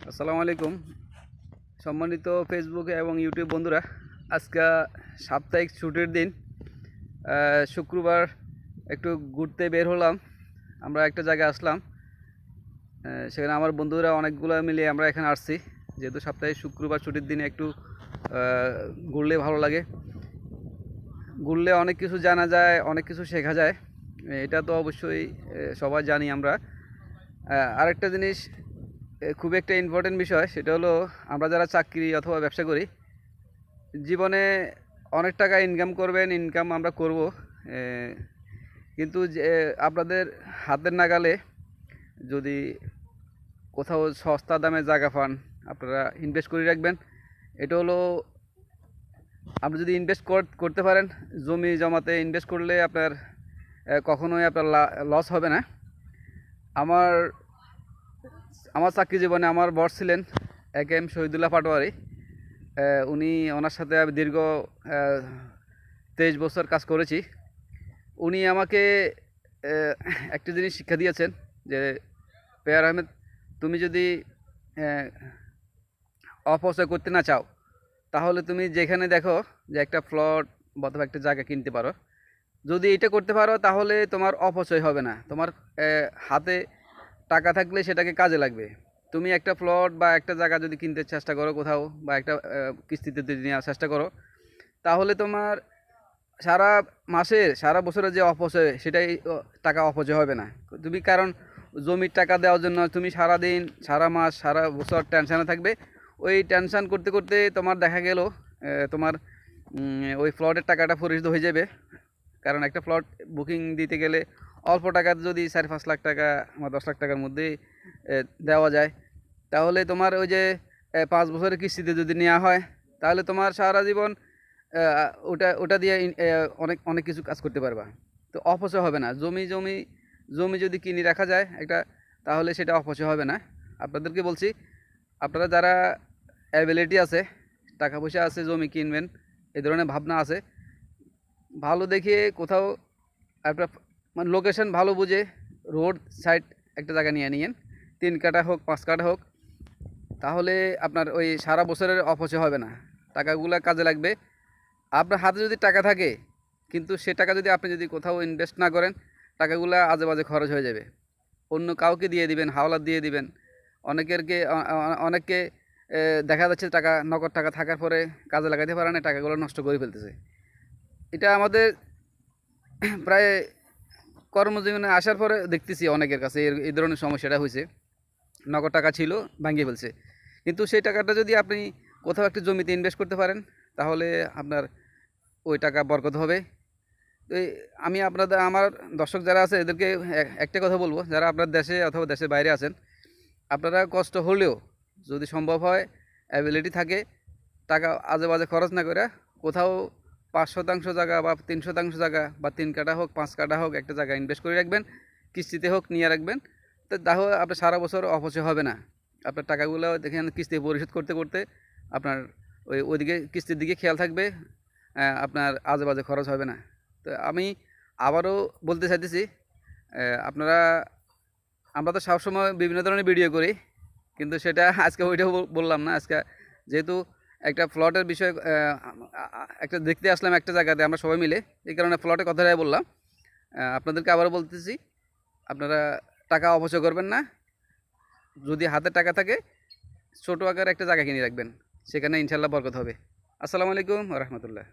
আসসালামু আলাইকুম সম্মানিত ফেসবুক এবং ইউটিউব বন্ধুরা। আজকে সাপ্তাহিক ছুটির দিন, শুক্রবার একটু ঘুরতে বের হলাম। আমরা একটা জায়গায় আসলাম, সেখানে আমার বন্ধুরা অনেকগুলো মিলে আমরা এখানে আসছি। যেহেতু সাপ্তাহিক শুক্রবার ছুটির দিনে একটু ঘুরলে ভালো লাগে। ঘুরলে অনেক কিছু জানা যায়, অনেক কিছু শেখা যায়, এটা তো অবশ্যই সবাই জানি আমরা। আরেকটা জিনিস খুব একটা ইম্পর্টেন্ট বিষয়, সেটা হলো আমরা যারা চাকরি অথবা ব্যবসা করি, জীবনে অনেক টাকা ইনকাম করবেন, ইনকাম আমরা করব, কিন্তু যে আপনাদের হাতের নাগালে যদি কোথাও সস্তা দামে জায়গা পান, আপনারা ইনভেস্ট করে রাখবেন। এটা হলো, আপনি যদি ইনভেস্ট করতে পারেন, জমি জমাতে ইনভেস্ট করলে আপনার কখনোই আপনার লস হবে না। আমার আমার চাকরি জীবনে আমার বস ছিলেন এম শহীদুল্লাহ পাটোয়ারি। উনি, ওনার সাথে আমি দীর্ঘ 23 বছর কাজ করেছি। উনি আমাকে একটা জিনিস শিক্ষা দিয়েছেন যে, পেয়ার আহমেদ, তুমি যদি অপচয় করতে না চাও, তাহলে তুমি যেখানে দেখো যে একটা প্লট অথবা একটা জায়গা কিনতে পারো, যদি এটা করতে পারো তাহলে তোমার অপচয় হবে না। তোমার হাতে টাকা থাকলে সেটাকে কাজে লাগবে। তুমি একটা প্লট বা একটা জায়গা যদি কিনতে চেষ্টা করো কোথাও, বা একটা কিস্তিতে যদি নেওয়ার চেষ্টা করো, তাহলে তোমার সারা মাসের সারা বছরের যে অপচয়, সেটাই টাকা অপচয় হবে না। তুমি কারণ জমির টাকা দেওয়ার জন্য তুমি সারা দিন, সারা মাস, সারা বছর টেনশানে থাকবে। ওই টেনশান করতে করতে তোমার দেখা গেল তোমার ওই প্লটের টাকাটা পরিশোধ হয়ে যাবে। কারণ একটা প্লট বুকিং দিতে গেলে অল্প টাকা যদি 4-5 লাখ টাকা বা 10 লাখ টাকার মধ্যে দেওয়া যায়, তাহলে তোমার ওই যে 5 বছরের কিস্তিতে যদি নেওয়া হয়, তাহলে তোমার সারা জীবন ওটা ওটা দিয়ে অনেক অনেক কিছু কাজ করতে পারবা। তো অপচয় হবে না। জমি যদি কিনে রাখা যায় একটা, তাহলে সেটা অপচয় হবে না। আপনাদেরকে বলছি, আপনারা যারা অ্যাবিলিটি আছে, টাকা পয়সা আছে, জমি কিনবেন, এই ধরনের ভাবনা আছে, ভালো দেখে কোথাও একটা, মানে লোকেশন ভালো বুঝে রোড সাইড একটা জায়গা নিয়ে নিয়েন, 3 কাঠা হোক 5 কাঠা হোক, তাহলে আপনার ওই সারা বছরের অপচয় হবে না, টাকাগুলো কাজে লাগবে। আপনার হাতে যদি টাকা থাকে, কিন্তু সে টাকা যদি আপনি যদি কোথাও ইনভেস্ট না করেন, টাকাগুলো আজে বাজে খরচ হয়ে যাবে। অন্য কাউকে দিয়ে দিবেন, হাওলাত দিয়ে দিবেন। অনেককে দেখা যাচ্ছে টাকা, নগদ টাকা থাকার পরে কাজে লাগাতে পারে না, টাকাগুলো নষ্ট করে ফেলতেছে। এটা আমাদের প্রায় কর্মজীবনে আসার পরে দেখতেছি অনেকের কাছে এই ধরনের সমস্যাটা হয়েছে। নগদ টাকা ছিল, ভাঙিয়ে ফেলছে। কিন্তু সেই টাকাটা যদি আপনি কোথাও একটা জমিতে ইনভেস্ট করতে পারেন, তাহলে আপনার ওই টাকা বরকত হবে। তো আমি আমার দর্শক যারা আছে, এদেরকে একটা কথা বলবো, যারা আপনার দেশে অথবা দেশের বাইরে আছেন, আপনারা কষ্ট হলেও যদি সম্ভব হয়, অ্যাবিলিটি থাকে, টাকা আজে বাজে খরচ না করে কোথাও 5% জায়গা বা 3% জায়গা বা 3 কাঠা হোক 5 কাঠা হোক একটা জায়গা ইনভেস্ট করে রাখবেন, কিস্তিতে হোক নিয়ে রাখবেন। তো তাহলে আপনার সারা বছর অপচয় হবে না। আপনার টাকাগুলো দেখেন কিস্তি পরিশোধ করতে করতে আপনার ওইদিকে কিস্তির দিকে খেয়াল থাকবে, আপনার আজে বাজে খরচ হবে না। তো আমি আবারও বলতে চাইতেছি, আপনারা, আমরা তো সবসময় বিভিন্ন ধরনের ভিডিও করি, কিন্তু সেটা আজকে ওইটাও বললাম না। আজকে যেহেতু একটা প্লটের বিষয়, একটা দেখতে আসলাম একটা জায়গাতে আমরা সবাই মিলে, এই কারণে প্লটের কথাটাই বললাম। আপনাদেরকে আবারও বলতেছি, আপনারা টাকা অপচয় করবেন না। যদি হাতে টাকা থাকে, ছোটো আকারে একটা জায়গা কিনে রাখবেন, সেখানে ইনশাল্লাহ বরকত হবে। আসসালামু আলাইকুম ওয়া রাহমাতুল্লাহ।